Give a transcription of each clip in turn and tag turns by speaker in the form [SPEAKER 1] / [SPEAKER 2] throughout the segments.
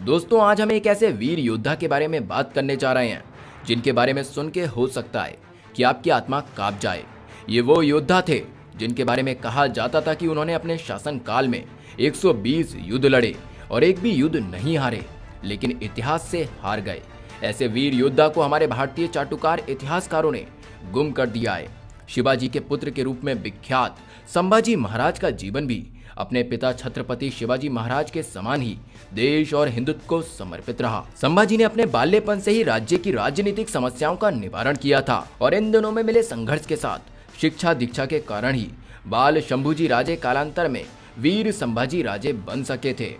[SPEAKER 1] दोस्तों आज हम एक ऐसे वीर योद्धा के बारे में बात करने जा रहे हैं जिनके बारे में सुन के हो सकता है कि आपकी आत्मा कांप जाए। ये वो योद्धा थे जिनके बारे में कहा जाता था कि उन्होंने अपने शासन काल में 120 युद्ध लड़े और एक भी युद्ध नहीं हारे, लेकिन इतिहास से हार गए। ऐसे वीर योद्धा को हमारे भारतीय चाटुकार इतिहासकारों ने गुम कर दिया है। शिवाजी के पुत्र के रूप में विख्यात संभाजी महाराज का जीवन भी अपने पिता छत्रपति शिवाजी महाराज के समान ही देश और हिंदुत्व को समर्पित रहा। संभाजी ने अपने बाल्यपन से ही राज्य की राजनीतिक समस्याओं का निवारण किया था और इन दिनों में मिले संघर्ष के साथ शिक्षा दीक्षा के कारण ही बाल शंभूजी राजे कालांतर में वीर संभाजी राजे बन सके थे।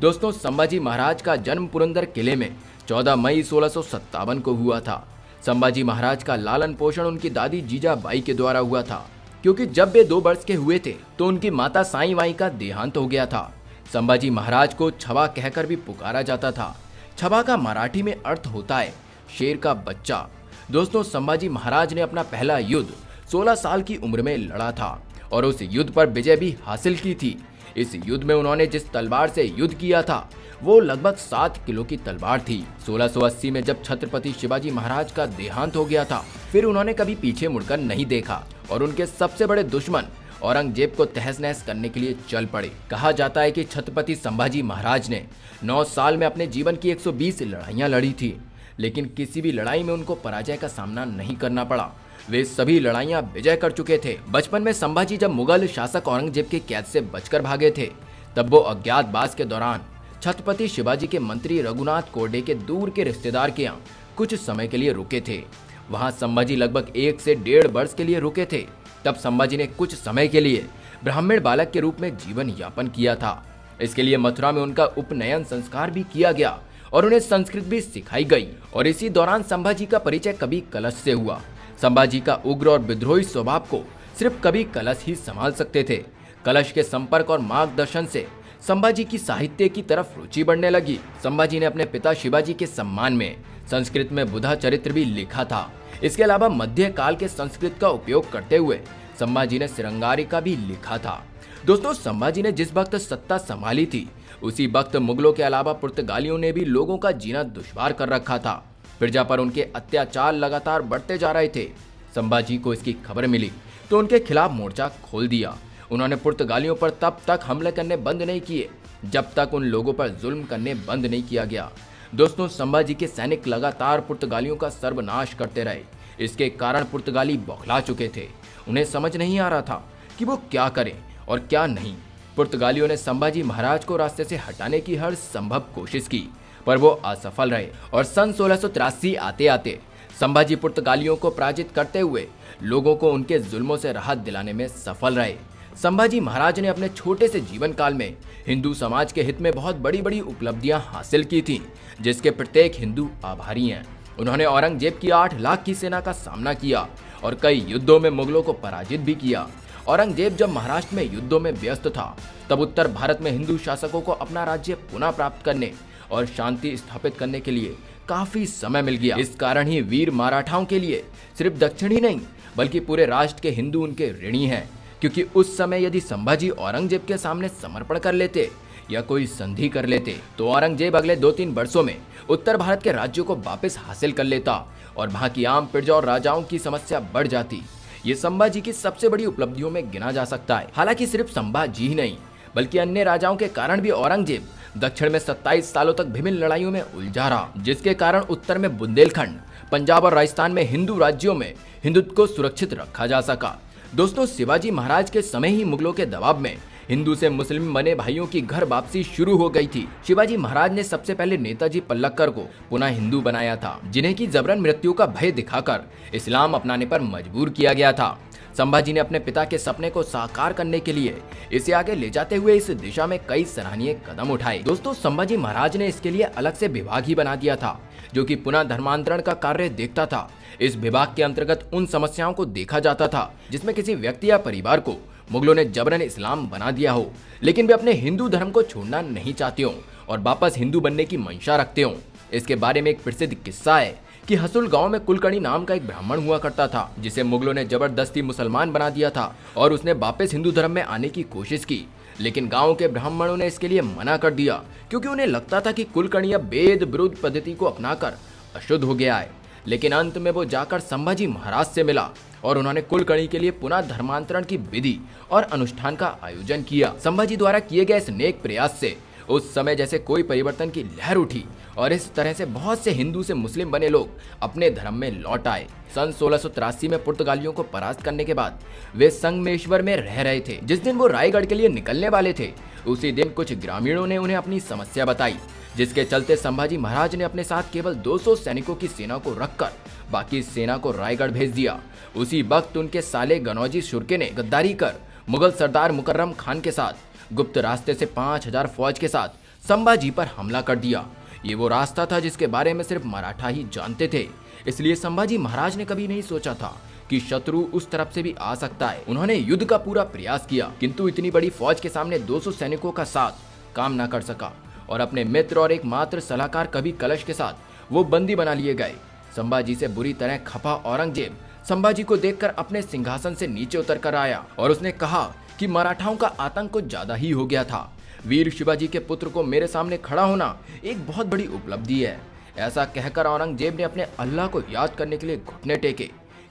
[SPEAKER 1] दोस्तों संभाजी महाराज का जन्म पुरंदर किले में 14 मई 1657 को हुआ था। संभाजी महाराज का लालन पोषण उनकी दादी जीजाबाई के द्वारा हुआ था, क्योंकि जब वे 2 वर्ष के हुए थे तो उनकी माता साई बाई का देहांत हो गया था। संभाजी महाराज को छवा कहकर भी पुकारा जाता था। छवा का मराठी में अर्थ होता है शेर का बच्चा। दोस्तों संभाजी महाराज ने अपना पहला युद्ध 16 साल की उम्र में लड़ा था और उस युद्ध पर विजय भी हासिल की थी। इस युद्ध में उन्होंने जिस तलवार से युद्ध किया था वो लगभग 7 किलो की तलवार थी। 1680 में जब छत्रपति शिवाजी महाराज का देहांत हो गया था, फिर उन्होंने कभी पीछे मुड़कर नहीं देखा और उनके सबसे बड़े दुश्मन औरंगजेब को तहस नहस करने के लिए चल पड़े। कहा जाता है कि छत्रपति संभाजी महाराज ने 9 साल में अपने जीवन की 120 लड़ाइयां लड़ी थी, लेकिन किसी भी लड़ाई में उनको पराजय का सामना नहीं करना पड़ा। वे सभी लड़ाइयां विजय कर चुके थे। बचपन में संभाजी जब मुगल शासक औरंगजेब के कैद से बचकर भागे थे, तब वो अज्ञातवास के दौरान छत्रपति शिवाजी के मंत्री रघुनाथ कोरडे के दूर के रिश्तेदार के यहाँ कुछ समय के लिए रुके थे। वहां संभाजी लगभग 1 से 1.5 वर्ष के लिए रुके थे। तब संभाजी ने कुछ समय के लिए ब्राह्मण बालक के रूप में जीवन यापन किया था। इसके लिए मथुरा में उनका उपनयन संस्कार भी किया गया और उन्हें संस्कृत भी सिखाई गई। और इसी दौरान संभाजी का परिचय कवि कलश से हुआ। संभाजी का उग्र और विद्रोही स्वभाव को सिर्फ कवि कलश ही संभाल सकते थे। कलश के संपर्क और मार्गदर्शन से संभाजी की साहित्य की तरफ रुचि बढ़ने लगी। संभाजी ने अपने पिता शिवाजी के सम्मान में संस्कृत में बुधा चरित्र भी लिखा था। इसके अलावा मध्य काल के संस्कृत का उपयोग करते हुए संभाजी ने श्रृंगारिका भी लिखा था। दोस्तों संभाजी ने जिस वक्त सत्ता संभाली थी, उसी वक्त मुगलों के अलावा पुर्तगालियों ने भी लोगों का जीना दुश्वार कर रखा था। प्रजा पर उनके अत्याचार लगातार बढ़ते जा रहे थे। संभाजी को इसकी खबर मिली तो उनके खिलाफ मोर्चा खोल दिया। उन्होंने पुर्तगालियों पर तब तक हमले करने बंद नहीं किए जब तक उन लोगों पर जुल्म करने बंद नहीं किया गया। दोस्तों संभाजी के सैनिक लगातार पुर्तगालियों का सर्वनाश करते रहे। इसके कारण पुर्तगाली बौखला चुके थे। उन्हें समझ नहीं आ रहा था कि वो क्या करें और क्या नहीं। पुर्तगालियों ने संभाजी महाराज को रास्ते से हटाने की हर संभव कोशिश की, पर वो असफल रहे और सन 1683 आते आते संभाजी पुर्तगालियों को पराजित करते हुए लोगों को उनके जुल्मों से राहत दिलाने में सफल रहे। संभाजी महाराज ने अपने छोटे से जीवन काल में हिंदू समाज के हित में बहुत बड़ी बड़ी उपलब्धियां हासिल की थीं, जिसके प्रत्येक हिंदू आभारी हैं। उन्होंने औरंगजेब की 8 लाख की सेना का सामना किया और कई युद्धों में मुगलों को पराजित भी किया। औरंगजेब जब महाराष्ट्र में युद्धों में व्यस्त था, तब उत्तर भारत में हिंदू शासकों को अपना राज्य पुनः प्राप्त करने और शांति स्थापित करने के लिए काफी समय मिल गया। इस कारण ही वीर मराठाओं के लिए सिर्फ दक्षिण ही नहीं बल्कि पूरे राष्ट्र के हिंदू उनके ऋणी हैं, क्योंकि उस समय यदि संभाजी औरंगजेब के सामने समर्पण कर लेते या कोई संधि कर लेते तो औरंगजेब अगले 2-3 वर्षों में उत्तर भारत के राज्यों को वापस हासिल कर लेता और वहां की आम प्रजा और राजाओं की समस्या बढ़ जाती। ये संभाजी की सबसे बड़ी उपलब्धियों में गिना जा सकता है। हालांकि सिर्फ संभाजी ही नहीं बल्कि अन्य राजाओं के कारण भी औरंगजेब दक्षिण में 27 सालों तक विभिन्न लड़ाइयों में उलझा रहा, जिसके कारण उत्तर में बुंदेलखंड, पंजाब और राजस्थान में हिंदू राज्यों में हिंदुत्व को सुरक्षित रखा जा सका। दोस्तों शिवाजी महाराज के समय ही मुगलों के दबाव में हिंदू से मुस्लिम बने भाइयों की घर वापसी शुरू हो गई थी। शिवाजी महाराज ने सबसे पहले नेताजी पल्लक्कर को पुनः हिंदू बनाया था, जिन्हें की जबरन मृत्यु का भय दिखाकर इस्लाम अपनाने पर मजबूर किया गया था। संभाजी ने अपने पिता के सपने को साकार करने के लिए इसे आगे ले जाते हुए इस दिशा में कई सराहनीय कदम उठाए। दोस्तों संभाजी महाराज ने इसके लिए अलग से विभाग ही बना दिया था, जो कि पुनः धर्मांतरण का कार्य देखता था। इस विभाग के अंतर्गत उन समस्याओं को देखा जाता था जिसमें किसी व्यक्ति या परिवार को मुगलों ने जबरन इस्लाम बना दिया हो, लेकिन वे अपने हिंदू धर्म को छोड़ना नहीं चाहते हो और वापस हिंदू बनने की मंशा रखते हो। इसके बारे में एक प्रसिद्ध किस्सा है कि हसुल गांव में कुलकर्णी नाम का एक ब्राह्मण हुआ करता था, जिसे मुगलों ने जबरदस्ती मुसलमान बना दिया था और उसने वापस हिंदू धर्म में आने की कोशिश की, लेकिन गांव के ब्राह्मणों ने इसके लिए मना कर दिया, क्योंकि उन्हें लगता था कि कुलकर्णी अब वेद विरुद्ध पद्धति को अपनाकर अशुद्ध हो गया है। लेकिन अंत में वो जाकर संभाजी महाराज से मिला और उन्होंने कुलकर्णी के लिए पुनः धर्मांतरण की विधि और अनुष्ठान का आयोजन किया। संभाजी द्वारा किए गए इस नेक प्रयास से उस समय जैसे कोई परिवर्तन की लहर उठी और इस तरह से बहुत से हिंदू से मुस्लिम बने लोग अपने धर्म में लौट आए। सन 1683 में पुर्तगालियों को परास्त करने के बाद वे संगमेश्वर में रह रहे थे। जिस दिन वो रायगढ़ के लिए निकलने वाले थे, उसी दिन कुछ ग्रामीणों ने उन्हें अपनी समस्या बताई, जिसके चलते संभाजी महाराज ने अपने साथ केवल 200 सैनिकों की सेना को रखकर बाकी सेना को रायगढ़ भेज दिया। उसी वक्त उनके साले गनौजी शुर्के ने गद्दारी कर मुगल सरदार मुकर्रम खान के साथ गुप्त रास्ते से 5000 फौज के साथ संभाजी पर हमला कर दिया। ये वो रास्ता था जिसके बारे में सिर्फ मराठा ही जानते थे, इसलिए संभाजी महाराज ने कभी नहीं सोचा था कि शत्रु उस तरफ से भी आ सकता है। उन्होंने युद्ध का पूरा प्रयास किया, किंतु इतनी बड़ी फौज के सामने 200 सैनिकों का साथ काम न कर सका और अपने मित्र और एकमात्र सलाहकार कवि कलश के साथ वो बंदी बना लिए गए। संभाजी से बुरी तरह खफा औरंगजेब संभाजी को देखकर अपने सिंहासन से नीचे उतर कर आया और उसने कहा कि मराठाओं का आतंक कुछ ज्यादा ही हो गया था। वीर शिवाजी के पुत्र को मेरे सामने खड़ा होना एक बहुत बड़ी उपलब्धि है। ऐसा कहकर औरंगजेब ने अपने अल्लाह को याद करने के लिए घुटने टेके।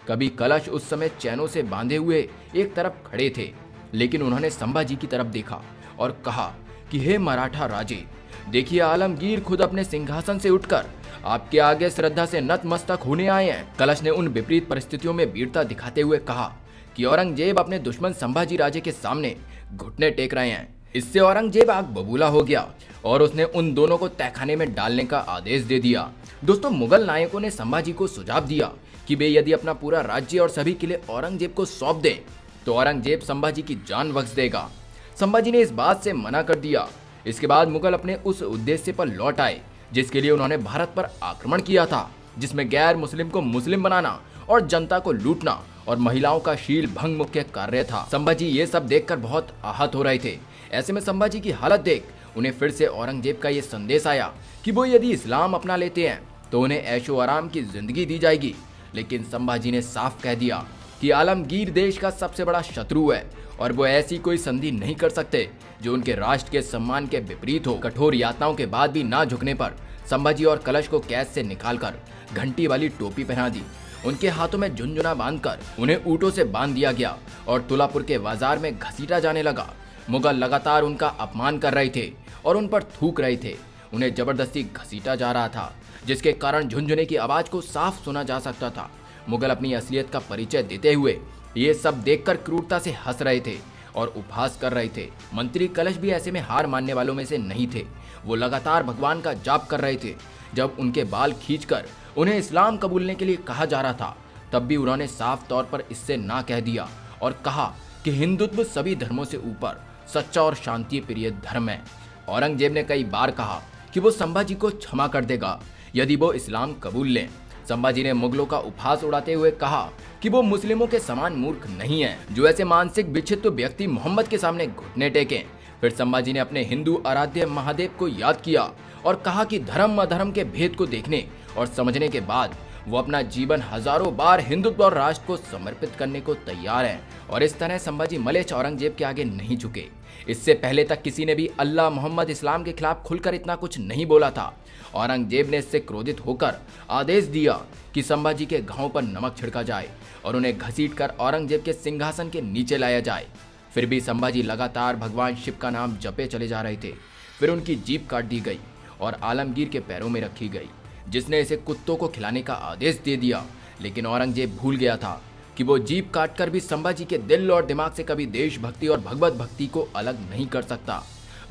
[SPEAKER 1] कभी कलश उस समय चैनों से बांधे हुए एक तरफ खड़े थे, लेकिन उन्होंने संभाजी की तरफ देखा और कहा कि हे मराठा राजे, देखिए आलमगीर खुद अपने सिंहासन से उठकर आपके आगे श्रद्धा से नतमस्तक होने आए हैं। कलश ने उन विपरीत परिस्थितियों में वीरता दिखाते हुए कहा कि औरंगजेब अपने दुश्मन संभाजी राजे के सामने घुटने टेक रहे हैं। इससे औरंगजेब आग बबूला हो गया और उसने उन दोनों को तहखाने में डालने का आदेश दे दिया। दोस्तों, मुगल नायकों ने संभाजी को सुझाव दिया कि वे यदि अपना पूरा राज्य और सभी किले औरंगजेब को सौंप दें तो औरंगजेब संभाजी की जान बख्श देगा। संभाजी ने इस बात से मना कर दिया। इसके बाद मुगल अपने उस उद्देश्य पर लौट आए जिसके लिए उन्होंने भारत पर आक्रमण किया था, जिसमें गैर मुस्लिम को मुस्लिम बनाना और जनता को लूटना और महिलाओं का शील भंग मुख्य कार्य था। संभाजी ये सब देखकर बहुत आहत हो रहे थे। ऐसे में संभाजी की हालत देख उन्हें फिर से औरंगजेब का ये संदेश आया कि वो यदि इस्लाम अपना लेते हैं तो उन्हें ऐशो आराम की जिंदगी दी जाएगी। लेकिन संभाजी ने साफ कह दिया कि आलमगीर देश का सबसे बड़ा शत्रु है और वो ऐसी कोई संधि नहीं कर सकते जो उनके राष्ट्र के सम्मान के विपरीत हो। कठोर यातनाओं के बाद भी ना झुकने पर संभाजी और कलश को कैद से निकालकर घंटी वाली टोपी पहना दी। उनके हाथों में झुनझुना बांधकर उन्हें ऊँटों से बांध दिया गया और तुलापुर के बाजार में घसीटा जाने लगा। मुगल लगातार उनका अपमान कर रहे थे और उन पर थूक रहे थे। उन्हें जबरदस्ती घसीटा जा रहा था, जिसके कारण झुनझुने की आवाज को साफ सुना जा सकता था। मुगल अपनी असलियत का परिचय देते हुए ये सब देखकर क्रूरता से हंस रहे थे और उपहास कर रहे थे। मंत्री कलश भी ऐसे में हार मानने वालों में से नहीं थे। वो लगातार भगवान का जाप कर रहे थे। जब उनके बाल खींचकर उन्हें इस्लाम कबूलने के लिए कहा जा रहा था, तब भी उन्होंने साफ तौर पर इससे ना कह दिया और कहा कि हिंदुत्व सभी धर्मों से ऊपर सच्चा और शांति प्रिय धर्म है। औरंगजेब ने कई बार कहा कि वो संभाजी को क्षमा कर देगा यदि वो इस्लाम कबूल लें। संभाजी ने मुगलों का उपहास उड़ाते हुए कहा कि वो मुस्लिमों के समान मूर्ख नहीं है जो ऐसे मानसिक विक्षिप्त व्यक्ति मोहम्मद के सामने घुटने टेकें। फिर संभाजी ने अपने हिंदू आराध्य महादेव को याद किया और कहा कि धर्म अधर्म के भेद को देखने और समझने के बाद वो अपना जीवन हजारों बार हिंदुत्व और राष्ट्र को समर्पित करने को तैयार है। और इस तरह संभाजी मलेच्छ औरंगजेब के आगे नहीं झुके। इससे पहले तक किसी ने भी अल्लाह मोहम्मद इस्लाम के खिलाफ खुलकर इतना कुछ नहीं बोला था। औरंगजेब ने इससे क्रोधित होकर आदेश दिया कि संभाजी के घावों पर नमक छिड़का जाए और उन्हें घसीटकर औरंगजेब के सिंहासन के नीचे लाया जाए। फिर भी संभाजी लगातार भगवान शिव का नाम जपे चले जा रहे थे। फिर उनकी जीभ काट दी गई और आलमगीर के पैरों में रखी गई, जिसने इसे कुत्तों को खिलाने का आदेश दे दिया। लेकिन औरंगजेब भूल गया था कि वो जीभ काटकर भी संभाजी के दिल और दिमाग से कभी देशभक्ति और भगवत भक्ति को अलग नहीं कर सकता।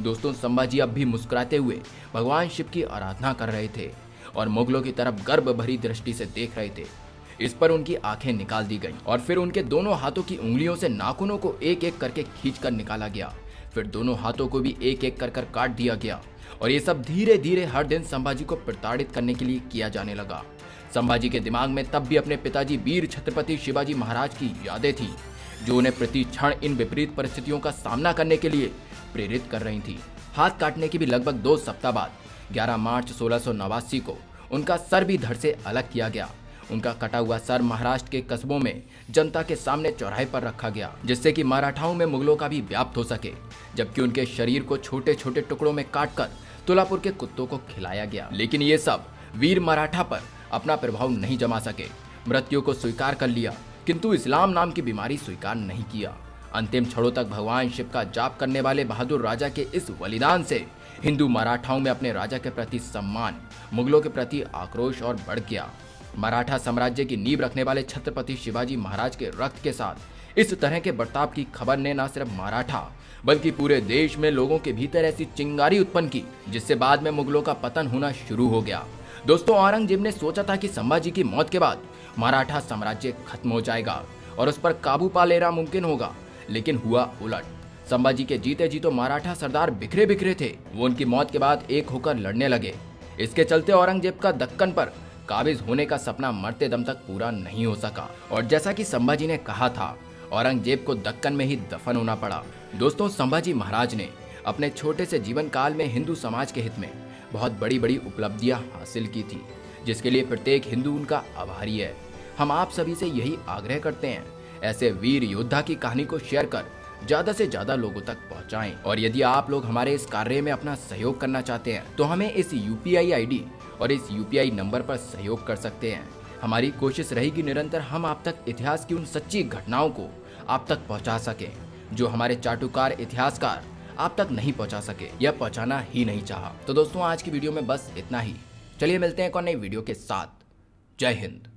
[SPEAKER 1] दोस्तों, संभाजी अब भी मुस्कुराते हुए भगवान शिव की आराधना कर रहे थे और मुगलों की तरफ गर्व भरी दृष्टि से देख रहे थे। इस पर उनकी आंखें निकाल दी गईं और फिर उनके दोनों हाथों की उंगलियों से नाखूनों को एक एक करके खींचकर निकाला गया। फिर दोनों हाथों को भी एक एक कर काट दिया गया और ये सब धीरे धीरे हर दिन संभाजी को प्रताड़ित करने के लिए किया जाने लगा। संभाजी के दिमाग में तब भी अपने पिताजी वीर छत्रपति शिवाजी महाराज की यादें थी, जो उन्हें प्रति क्षण इन विपरीत परिस्थितियों का सामना करने के लिए प्रेरित कर रही थी। हाथ काटने के भी लगभग 2 सप्ताह बाद 11 मार्च 1689 को उनका सर भी धड़ से अलग किया गया। उनका कटा हुआ सर महाराष्ट्र के कस्बों में जनता के सामने चौराहे पर रखा गया, जिससे कि मराठाओं में मुगलों का भी व्याप्त हो सके। जबकि उनके शरीर को छोटे छोटे टुकड़ों में काटकर तुलापुर के कुत्तों को खिलाया गया। लेकिन ये सब वीर मराठा पर अपना प्रभाव नहीं जमा सके। मृत्यु को स्वीकार कर लिया, किंतु इस्लाम नाम की बीमारी स्वीकार नहीं किया। अंतिम क्षणों तक भगवान शिव का जाप करने वाले बहादुर राजा के इस बलिदान से हिंदू मराठाओं में अपने राजा के प्रति सम्मान, मुगलों के प्रति आक्रोश और बढ़ गया। मराठा साम्राज्य की नींव रखने वाले छत्रपति शिवाजी महाराज के रक्त के साथ इस तरह के बर्ताव की खबर ने न सिर्फ मराठा बल्कि पूरे देश में लोगों के भीतर ऐसी चिंगारी उत्पन्न की, जिससे बाद में मुगलों का पतन होना शुरू हो गया। दोस्तों, औरंगजेब ने सोचा था कि संभाजी की मौत के बाद मराठा साम्राज्य खत्म हो जाएगा और उस पर काबू पा लेना मुमकिन होगा, लेकिन हुआ उलट। संभाजी के जीते जी तो मराठा सरदार बिखरे बिखरे थे, वो उनकी मौत के बाद एक होकर लड़ने लगे। इसके चलते औरंगजेब का दक्कन पर काबिज होने का सपना मरते दम तक पूरा नहीं हो सका और जैसा कि संभाजी ने कहा था, औरंगजेब को दक्कन में ही दफन होना पड़ा। दोस्तों, संभाजी महाराज ने अपने छोटे से जीवन काल में हिंदू समाज के हित में बहुत बड़ी बड़ी उपलब्धियां हासिल की थी, जिसके लिए प्रत्येक हिंदू उनका आभारी है। हम आप सभी से यही आग्रह करते हैं, ऐसे वीर योद्धा की कहानी को शेयर कर ज्यादा से ज्यादा लोगों तक पहुंचाएं। और यदि आप लोग हमारे इस कार्य में अपना सहयोग करना चाहते हैं तो हमें इस UPI ID और इस UPI नंबर पर सहयोग कर सकते हैं। हमारी कोशिश रहेगी निरंतर हम आप तक इतिहास की उन सच्ची घटनाओं को आप तक पहुंचा सके, जो हमारे चाटुकार इतिहासकार आप तक नहीं पहुंचा सके या पहुंचाना ही नहीं चाहा। तो दोस्तों, आज की वीडियो में बस इतना ही। चलिए मिलते हैं एक और नई वीडियो के साथ। जय हिंद।